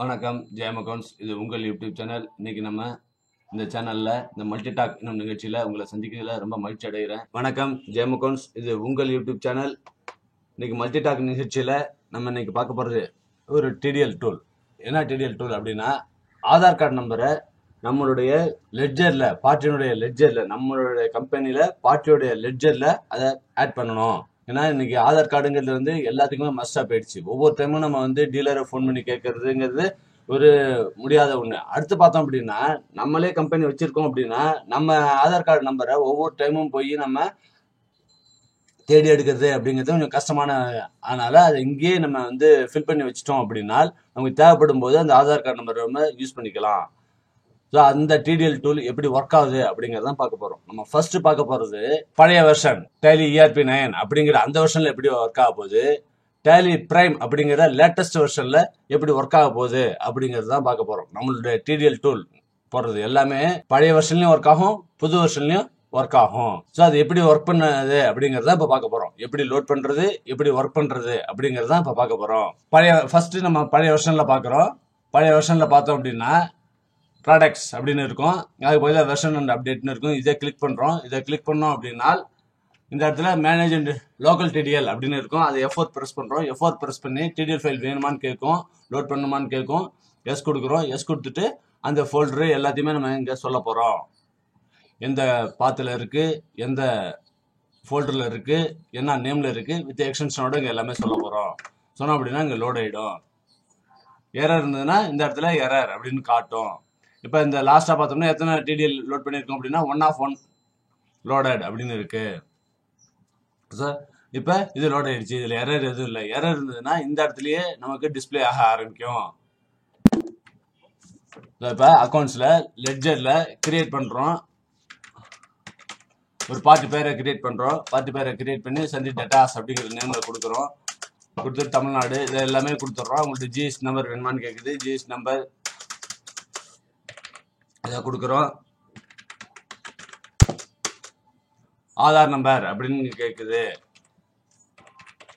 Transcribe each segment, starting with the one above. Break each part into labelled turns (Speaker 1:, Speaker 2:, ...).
Speaker 1: வணக்கம் ஜெயம் அக்கௌண்ட்ஸ். இது உங்கள் யூடியூப் சேனல். இன்னைக்கு நம்ம இந்த சேனல்ல இந்த மல்டிடாக் என்னும் நிகழ்ச்சியில உங்களை சந்திக்கிறதுல ரொம்ப மகிழ்ச்சி அடைகிறேன். வணக்கம் ஜெயம் அக்கௌண்ட்ஸ். இது உங்கள் யூடியூப் சேனல். இன்னைக்கு மல்டிடாக் நிகழ்ச்சியில நம்ம இன்னைக்கு பார்க்க போறது ஒரு டிடிஎல் டூல். என்ன டிடிஎல் டூல் அப்படின்னா, ஆதார் கார்டு நம்பரை நம்மளுடைய லெட்ஜர்ல, பார்ட்டியினுடைய லெட்ஜர்ல, நம்மளுடைய கம்பெனில பார்ட்டியோடைய லெட்ஜர்ல அதை ஆட் பண்ணணும். ஏன்னா இன்னைக்கு ஆதார் கார்டுங்கிறது வந்து எல்லாத்துக்குமே மஸ்டா போயிடுச்சு. ஒவ்வொரு டைமும் நம்ம வந்து டீலரை ஃபோன் பண்ணி கேட்கறதுங்கிறது ஒரு முடியாத ஒண்ணு. அடுத்து பார்த்தோம் அப்படின்னா, நம்மளே கம்பெனி வச்சிருக்கோம் அப்படின்னா, நம்ம ஆதார் கார்டு நம்பரை ஒவ்வொரு டைமும் போய் நம்ம தேடி எடுக்கிறது அப்படிங்கிறது கொஞ்சம் கஷ்டமான, அதனால அதை இங்கேயே நம்ம வந்து ஃபில் பண்ணி வச்சிட்டோம் அப்படின்னா நமக்கு தேவைப்படும் போது அந்த ஆதார் கார்டு நம்பரை நம்ம யூஸ் பண்ணிக்கலாம். ஸோ அந்த டிடிஎல் டூல் எப்படி ஒர்க் ஆகுது அப்படிங்கறதான் பார்க்க போறோம். நம்ம ஃபர்ஸ்ட் பார்க்க போறது பழைய வெர்ஷன் டேலி ERP 9 அப்படிங்கிற அந்த வெர்ஷன்ல எப்படி ஒர்க் ஆக போகுது, டேலி பிரைம் அப்படிங்கிற லேட்டஸ்ட் வெர்ஷன்ல எப்படி ஒர்க் ஆக போகுது அப்படிங்கறது தான் பார்க்க போறோம். நம்மளுடைய டிடிஎல் டூல் போடுறது எல்லாமே பழைய வெர்ஷன்லயும் ஒர்க் ஆகும், புது வெர்ஷன்லயும் ஒர்க் ஆகும். ஸோ அது எப்படி ஒர்க் பண்ணது அப்படிங்கறத இப்ப பார்க்க போறோம். எப்படி லோட் பண்றது, எப்படி ஒர்க் பண்றது அப்படிங்கறத இப்ப பார்க்க போறோம். ஃபர்ஸ்ட் நம்ம பழைய வெர்ஷன்ல பாக்குறோம். பழைய வெர்ஷன்ல பார்த்தோம் அப்படின்னா ப்ராடக்ட்ஸ் அப்படின்னு இருக்கும். அதுக்கு பதிலாக வெர்ஷன் அண்ட் அப்டேட்னு இருக்கும். இதை கிளிக் பண்ணுறோம். இதை கிளிக் பண்ணோம் அப்படின்னா இந்த இடத்துல மேனேஜ் அண்ட் லோக்கல் டிடிஎல் அப்படின்னு இருக்கும். அதை F4 ப்ரெஸ் பண்ணுறோம். F4 ப்ரெஸ் பண்ணி டிடிஎல் ஃபைல் வேணுமான்னு கேட்கும், லோட் பண்ணுமான்னு கேட்கும். எஸ் கொடுக்குறோம். எஸ் கொடுத்துட்டு அந்த ஃபோல்டரு எல்லாத்தையுமே நம்ம இங்கே சொல்ல போகிறோம். எந்த பாத்தில் இருக்குது, எந்த ஃபோல்டரில் இருக்குது, என்ன நேமில் இருக்குது, வித் எக்ஸ்டென்ஷனோட இங்கே எல்லாமே சொல்ல போகிறோம். சொன்னோம் அப்படின்னா இங்கே லோட் ஆகிடும். எரர் இருந்ததுன்னா இந்த இடத்துல எரர் அப்படின்னு காட்டும். இப்போ இந்த லாஸ்டா பார்த்தோம்னா எத்தனை டிடிஎல் லோட் பண்ணியிருக்கோம் அப்படின்னா 1 of 1 லோடட் அப்படின்னு இருக்கு. சார் இப்போ இது லோட் ஆயிடுச்சு. இதில் எரர் எதுவும் இல்லை. எரர் இருந்ததுன்னா இந்த இடத்துலயே நமக்கு டிஸ்பிளே ஆக ஆரம்பிக்கும். இப்போ அக்கௌண்ட்ஸ்ல லெட்ஜர்ல கிரியேட் பண்றோம். ஒரு பார்ட்டி பேரை கிரியேட் பண்றோம். பார்ட்டி பேரை கிரியேட் பண்ணி சந்தி டேட்டாஸ் அப்படிங்கிற நேம்ல கொடுக்குறோம். கொடுத்துட்டு தமிழ்நாடு இது எல்லாமே கொடுத்துட்றோம். உங்களுக்கு ஜிஎஸ் நம்பர் வேணுமான்னு கேட்குது. ஜிஎஸ் நம்பர் அதை கொடுக்குறோம். ஆதார் நம்பர் அப்படின்னு கேட்குது.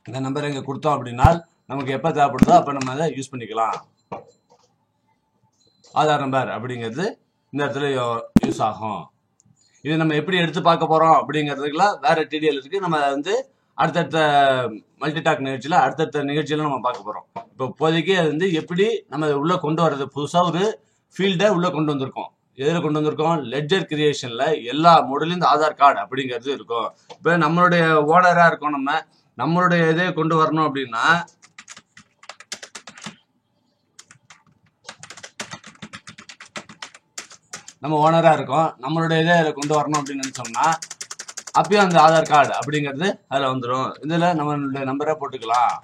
Speaker 1: இந்த நம்பர் இங்கே கொடுத்தோம் அப்படின்னா நமக்கு எப்போ தேவைப்படுதோ அப்போ நம்ம அதை யூஸ் பண்ணிக்கலாம். ஆதார் நம்பர் அப்படிங்கிறது இந்த இடத்துல யூஸ் ஆகும். இது நம்ம எப்படி எடுத்து பார்க்க போறோம் அப்படிங்கிறதுக்குலாம் வேற டிடிஎல் இருக்கு. நம்ம வந்து அடுத்தடுத்த மல்டிடாக் நிகழ்ச்சியில அடுத்தடுத்த நிகழ்ச்சியில நம்ம பார்க்க போறோம். இப்போ இப்போதைக்கு அது வந்து எப்படி நம்ம உள்ள கொண்டு வர்றது, புதுசா ஒரு ஃபீல்டை உள்ள கொண்டு வந்திருக்கோம். எதுல கொண்டு வந்திருக்கோம்? லெட்ஜர் கிரியேஷன்ல எல்லா மாடலும் இந்த ஆதார் கார்டு அப்படிங்கிறது இருக்கும். இப்போ நம்மளுடைய ஓனரா இருக்கும். நம்மளுடைய இதை கொண்டு வரணும் அப்படின்னா நம்ம ஓனரா இருக்கோம். நம்மளுடைய இதை கொண்டு வரணும் அப்படின்னு நினைச்சோம்னா அப்பயும் அந்த ஆதார் கார்டு அப்படிங்கிறது அதுல வந்துடும். இதுல நம்மளுடைய நம்பரை போட்டுக்கலாம்.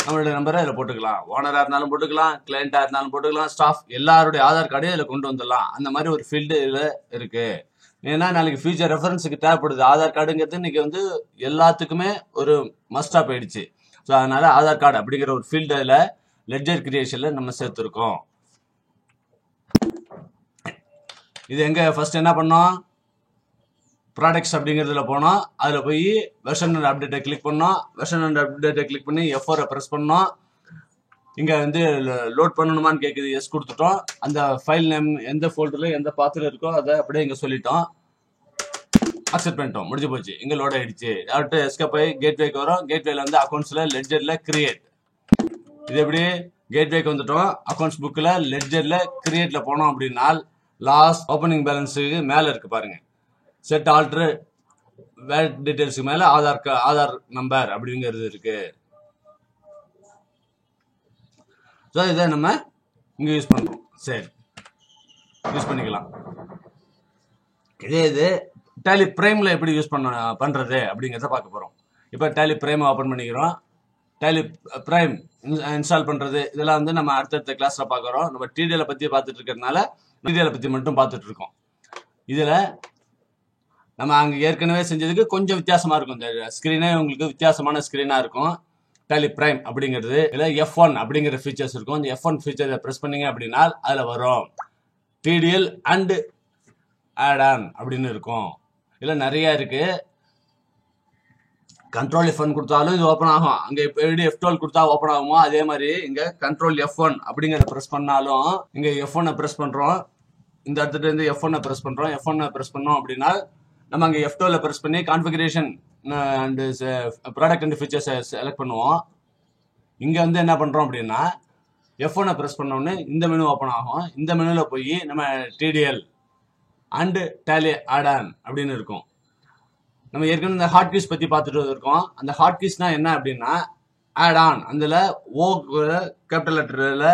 Speaker 1: நம்மளுடைய நம்பரை இதில் போட்டுக்கலாம். ஓனரா இருந்தாலும் போட்டுக்கலாம், கிளைண்டா இருந்தாலும் போட்டுக்கலாம், ஸ்டாஃப் எல்லாருடைய ஆதார் கார்டையும் இதில் கொண்டு வந்துடலாம். அந்த மாதிரி ஒரு ஃபீல்டு இதில் இருக்கு. ஏன்னா நாளைக்கு ஃபியூச்சர் ரெஃபரன்ஸுக்கு தேவைப்படுது. ஆதார் கார்டுங்கிறது இன்னைக்கு வந்து எல்லாத்துக்குமே ஒரு மஸ்டா போயிடுச்சு. ஸோ அதனால ஆதார் கார்டு அப்படிங்கிற ஒரு ஃபீல்டில் லெட்ஜர் கிரியேஷன்ல நம்ம சேர்த்துருக்கோம். இது எங்க ஃபர்ஸ்ட் என்ன பண்ணோம்? ப்ராடக்ட்ஸ் அப்படிங்கிறதுல போனோம். அதில் போய் வெர்ஷன் அண்ட் அப்டேட்டை கிளிக் பண்ணோம். வெர்ஷன் அண்ட் அப்டேட்டை கிளிக் பண்ணி F4 ப்ரெஸ் பண்ணோம். இங்கே வந்து லோட் பண்ணணுமான்னு கேட்குது. எஸ் கொடுத்துட்டோம். அந்த ஃபைல் நேம் எந்த ஃபோல்டரில் எந்த பாத்தில் இருக்கோ அதை அப்படியே இங்கே சொல்லிட்டோம். அக்செப்ட் பண்ணிட்டோம். முடிஞ்சு போச்சு. இங்கே லோட் ஆயிடுச்சு. அடுத்து எஸ்கேப் போய் கேட்வேக்கு வரும். கேட்வேல வந்து அக்கௌண்ட்ஸில் லெட்ஜரில் கிரியேட். இது எப்படி கேட்வேக்கு வந்துட்டோம். அக்கௌண்ட்ஸ் புக்கில் லெட்ஜரில் கிரியேட்டில் போனோம் அப்படின்னா லாஸ்ட் ஓப்பனிங் பேலன்ஸுக்கு மேலே இருக்கு பாருங்க. செட் ஆல்ட்ரு வேட் டீடைல்ஸ்க்கு மேல ஆதார் நம்பர் அப்படிங்கிறது இருக்கு. ஸோ இதை நம்ம இங்க யூஸ் பண்றோம். சரி, யூஸ் பண்ணிக்கலாம். இது டேலி பிரைம்ல எப்படி யூஸ் பண்றது அப்படிங்கிறத பார்க்க போறோம். இப்போ டேலி பிரைம் ஓபன் பண்ணிக்கிறோம். டேலி பிரைம் இன்ஸ்டால் பண்றது இதெல்லாம் வந்து நம்ம அடுத்தடுத்த கிளாஸ்ல பார்க்குறோம். நம்ம டிடிஎல் பத்தி பார்த்துட்டு இருக்கிறதுனால டிடிஎல் பத்தி மட்டும் பார்த்துட்டு இருக்கோம். இதுல நம்ம அங்கே ஏற்கனவே செஞ்சதுக்கு கொஞ்சம் வித்தியாசமா இருக்கும். இந்த ஸ்கிரீனே உங்களுக்கு வித்தியாசமான ஸ்கிரீனா இருக்கும். டேலி பிரைம் அப்படிங்கிறது இதுல F1 அப்படிங்கிற ஃபீச்சர்ஸ் இருக்கும். இந்த F1 ஃபீச்சரை ப்ரெஸ் பண்ணீங்க அப்படின்னா அதுல வரும் டிடிஎல் அண்ட் ஆட் ஆன் அப்படின்னு இருக்கும். இதுல நிறைய இருக்கு. கண்ட்ரோல் F1 கொடுத்தாலும் இது ஓப்பன் ஆகும். அங்க எப்படி F12 கொடுத்தா ஓப்பன் ஆகுமோ அதே மாதிரி இங்க கண்ட்ரோல் F1 அப்படிங்கறத பிரஸ் பண்ணாலும் இங்க F1 பிரஸ் பண்றோம். இந்த இடத்துல இருந்து F1 பிரஸ் பண்றோம். F1 பிரஸ் பண்ணோம் அப்படின்னா நம்ம அங்க F12 பிரஸ் பண்ணி configuration and product and features select பண்ணுவோம். இங்க வந்து என்ன பண்றோம் அப்படின்னா F1 பிரஸ் பண்ணோன்னு இந்த மெனு ஓப்பன் ஆகும். இந்த மெனுல போய் நம்ம TDL and Tally add on அப்படின்னு இருக்கும். நம்ம ஏற்கனவே இந்த ஹாட் கீஸ் பத்தி பார்த்துட்டு இருக்கோம். அந்த ஹாட் கீஸ்னா என்ன அப்படின்னா ஆட் ஆன் அதுல ஓ கேபிட்டல் லெட்டர்ல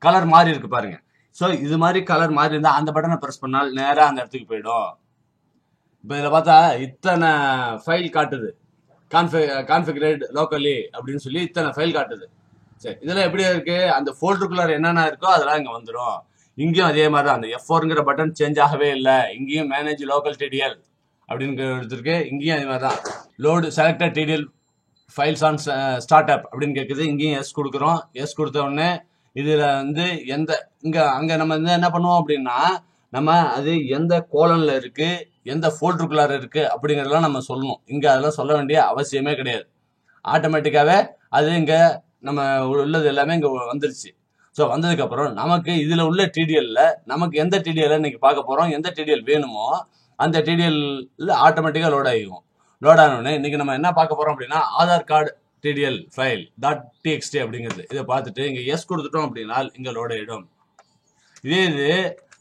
Speaker 1: கலர் மாறி இருக்கு பாருங்க. ஸோ இது மாதிரி கலர் மாறி இருந்தா அந்த பட்டனை பிரஸ் பண்ணால் நேரா அந்த இடத்துக்கு போயிடும். இப்போ இதில் பார்த்தா இத்தனை ஃபைல் காட்டுது. கான்ஃபிகரேட் லோக்கலி அப்படின்னு சொல்லி இத்தனை ஃபைல் காட்டுது. சரி, இதெல்லாம் எப்படி இருக்கு? அந்த ஃபோல்டருக்குள்ளார என்னென்ன இருக்கோ அதெல்லாம் இங்க வந்துடும். இங்கேயும் அதே மாதிரி தான். அந்த F4ங்கிற பட்டன் சேஞ்ச் ஆகவே இல்லை. இங்கேயும் மேனேஜ் லோக்கல் TDL அப்படின்னு எடுத்துருக்கு. இங்கேயும் அதே மாதிரி தான். Load selected TDL files on start அப் அப்படின்னு கேட்குது. இங்கேயும் எஸ் கொடுக்குறோம். எஸ் கொடுத்த உடனே இதுல வந்து அங்க நம்ம வந்து என்ன பண்ணுவோம் அப்படின்னா நம்ம அது எந்த கோலன்ல இருக்கு, எந்த ஃபோல்டருக்குள்ளார இருக்கு அப்படிங்கறதெல்லாம் நம்ம சொல்லணும். இங்க அதெல்லாம் சொல்ல வேண்டிய அவசியமே கிடையாது. ஆட்டோமேட்டிக்காவே அது இங்க நம்ம உள்ளது எல்லாமே இங்க வந்துருச்சு. ஸோ வந்ததுக்கு அப்புறம் நமக்கு இதுல உள்ள TDLல நமக்கு எந்த TDL இன்னைக்கு பார்க்க போறோம், எந்த TDL வேணுமோ அந்த TDL ஆட்டோமேட்டிக்கா லோட் ஆகிடும். லோட் ஆனோடனே இன்னைக்கு நம்ம என்ன பார்க்க போறோம் அப்படின்னா Aadhaar card TDL file .txt அப்படிங்கிறது. இதை பார்த்துட்டு இங்க எஸ் கொடுத்துட்டோம் அப்படின்னா இங்க லோட் ஆயிடும். இதே இது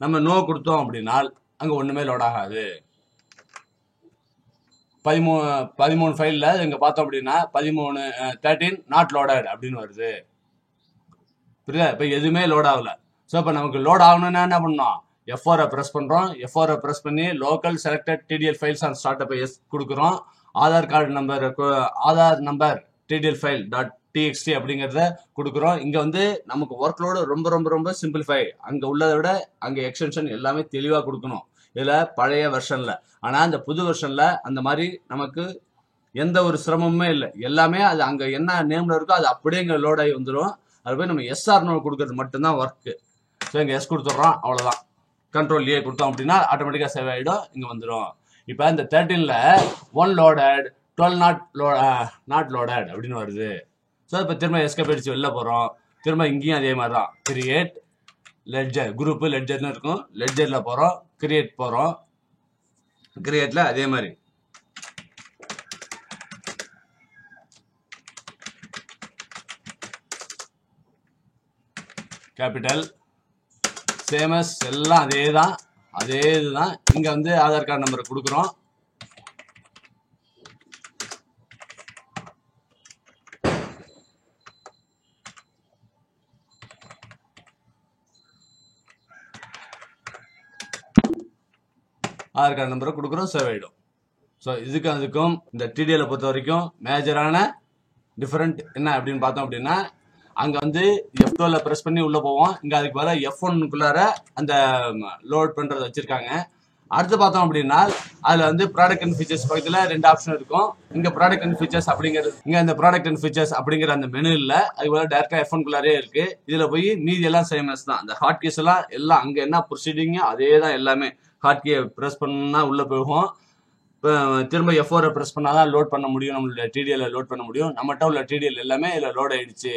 Speaker 1: நம்ம நோ கொடுத்தோம் அப்படின்னா அங்க ஒண்ணுமே லோட் ஆகாது. 13 ஃபைல்ல இங்க பார்த்தோம் அப்படின்னா 13 நாட் லோடட் அப்படின்னு வருது. புரியுதா? இப்ப எதுவுமே லோட் ஆகல. ஸோ இப்ப நமக்கு லோட் ஆகணும்னா என்ன பண்ணோம்? F4 பிரஸ் பண்றோம். F4 பிரஸ் பண்ணி local selected TDL files on start up yes கொடுக்குறோம். Aadhaar number TDL file .txt அப்படிங்கறத கொடுக்குறோம். இங்க வந்து நமக்கு ஒர்க் லோடு ரொம்ப ரொம்ப ரொம்ப சிம்பிளிஃபை. அங்க உள்ளதை விட அங்க எக்ஸ்டென்ஷன் எல்லாமே தெளிவா கொடுக்கணும். இதுல பழைய வெர்ஷன்ல. ஆனா இந்த புது வெர்ஷன்ல அந்த மாதிரி நமக்கு எந்த ஒரு சிரமமுமே இல்லை. எல்லாமே அது அங்க என்ன நேம்ல இருக்கோ அது அப்படியே இங்க லோட் ஆகி வந்துடும். அது போய் நம்ம SR நோ கொடுக்கறது மட்டும்தான் ஒர்க்கு. ஸோ இங்க எஸ் கொடுத்துட்றோம், அவ்வளவுதான். கண்ட்ரோல் A கொடுத்தோம் அப்படின்னா ஆட்டோமேட்டிக்கா சேவ் ஆகிடும், இங்க வந்துடும். இப்போ இந்த 13ல 1 லோடட் 12 நாட் லோடட் அப்படின்னு வருது. ஸோ இப்போ திரும்ப எஸ்கேப் அடிச்சு வெளில போறோம். திரும்ப இங்கேயும் அதே மாதிரி தான். கிரியேட் லெட்ஜர் குரூப் லெட்ஜர்னு இருக்கும். லெட்ஜர்ல போறோம், கிரியேட் போறோம். கிரியேட்ல அதே மாதிரி கேபிட்டல் சேமஸ் எல்லாம் அதே இதுதான். இங்க வந்து ஆதார் கார்டு நம்பரை கொடுக்குறோம். ஆதார் கார்டு நம்பரை கொடுக்குறோம், சேவ் ஆயிடும். ஸோ அதுக்கும் இந்த TDL பொறுத்த வரைக்கும் மேஜரான டிஃபரெண்ட் என்ன அப்படின்னு பார்த்தோம் அப்படின்னா அங்க வந்து F12 பிரஸ் பண்ணி உள்ள போவோம். இங்க அதுக்கு பதிலா F1க்குள்ளார அந்த லோட் பண்றதை வச்சிருக்காங்க. அடுத்து பார்த்தோம் அப்படின்னா அதுல வந்து ப்ராடக்ட் அண்ட் ஃபீச்சர்ஸ் பக்கத்துல 2 ஆப்ஷன் இருக்கும். இங்க ப்ராடக்ட் அண்ட் ஃபீச்சர்ஸ் அப்படிங்கிறது இந்த ப்ராடக்ட் அண்ட் ஃபீச்சர்ஸ் அப்படிங்கிற அந்த மெனு இல்ல, அதுக்கு பதிலா டேரக்டா F1க்குள்ளாரே இருக்கு. இதுல போய் மீதி எல்லாம் சேமஸ் தான். அந்த ஹாட் கீஸ் எல்லாம் அங்க என்ன ப்ரொசீடிங் அதே தான். எல்லாமே ஹாட் கீயை பிரஸ் பண்ணா உள்ள போகும். திரும்ப F4 பிரஸ் பண்ணாதான் லோட் பண்ண முடியும். நம்மளோட TDL லோட் பண்ண முடியும். நம்மகிட்ட உள்ள TDL எல்லாமே இதுல லோட் ஆயிடுச்சு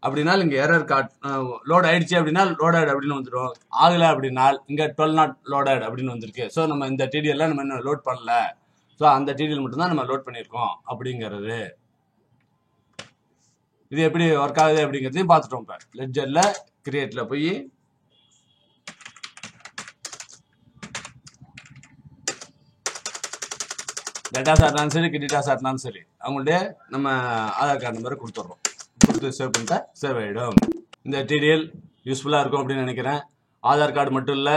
Speaker 1: அப்படின்னா இங்க எரர் லோட் ஆயிடுச்சு அப்படின்னா லோடட் அப்படின்னு வந்துடும். ஆகல அப்படின்னா இங்க 12 நாட் லோடட் அப்படின்னு வந்திருக்கு. ஸோ நம்ம இந்த TDL நம்ம இன்னும் லோட் பண்ணல. ஸோ அந்த TDL மட்டும் தான் நம்ம லோட் பண்ணியிருக்கோம் அப்படிங்கிறது. இது எப்படி ஒர்க் ஆகுது அப்படிங்கிறதையும் பார்த்துட்டோம். இப்போ லெட்ஜர்ல கிரியேட்ல போய் டேட்டாஸா இருந்தாலும் சரி, கிரெடிட்டாஸா இருந்தாலும் சரி, அவங்கள்ட்ட நம்ம ஆதார் கார்டு நம்பரை கொடுத்துட்றோம். கொடுத்து சேவ் பண்ணிட்டா சேவ் ஆகிடும். இந்த TDL யூஸ்ஃபுல்லாக இருக்கும் அப்படின்னு நினைக்கிறேன். ஆதார் கார்டு மட்டும் இல்லை,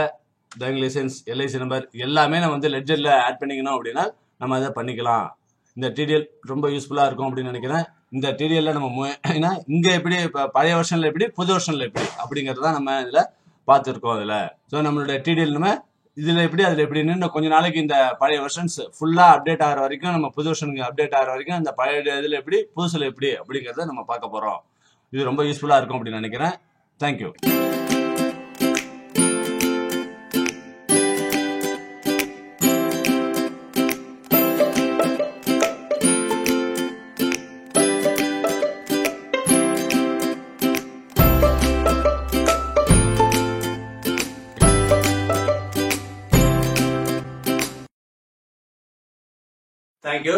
Speaker 1: டிரைவிங் லைசன்ஸ், LIC நம்பர் எல்லாமே நம்ம வந்து லெட்ஜரில் ஆட் பண்ணிக்கணும் அப்படின்னா நம்ம அதை பண்ணிக்கலாம். இந்த TDL ரொம்ப யூஸ்ஃபுல்லாக இருக்கும் அப்படின்னு நினைக்கிறேன். இந்த TDL நம்ம இங்கே எப்படி இப்போ பழைய வருஷனில் எப்படி, புது வருஷனில் எப்படி அப்படிங்கிறது தான் நம்ம இதில் பார்த்துருக்கோம். அதில் ஸோ நம்மளோட TDL நம்ம இதில் எப்படி அதில் எப்படின்னு இன்னும் கொஞ்ச நாளைக்கு இந்த பழைய வெர்ஷன்ஸ் ஃபுல்லாக அப்டேட் ஆகிற வரைக்கும், நம்ம புது வெர்ஷனுக்கு அப்டேட் ஆகிற வரைக்கும் இந்த பழைய இதில் எப்படி, புதுசில் எப்படி அப்படிங்கிறத நம்ம பார்க்க போகிறோம். இது ரொம்ப யூஸ்ஃபுல்லாக இருக்கும் அப்படின்னு நினைக்கிறேன். தேங்க்யூ. தேங்க்யூ.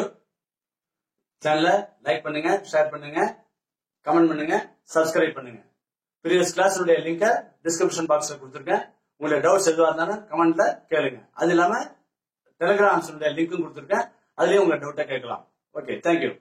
Speaker 1: சேனலை லைக் பண்ணுங்க, ஷேர் பண்ணுங்க, கமெண்ட் பண்ணுங்க, சப்ஸ்கிரைப் பண்ணுங்க. ப்ரீவியஸ் கிளாஸுடைய லிங்கை டிஸ்கிரிப்ஷன் பாக்ஸ்ல கொடுத்துருக்கேன். உங்களுடைய டவுட்ஸ் எதுவாக இருந்தாலும் கமெண்ட்ல கேளுங்க. அது இல்லாம டெலிகிராம்ஸுடைய லிங்க்கும் கொடுத்துருக்கேன். அதுலயும் உங்க டவுட்டை கேட்கலாம். Okay, thank you.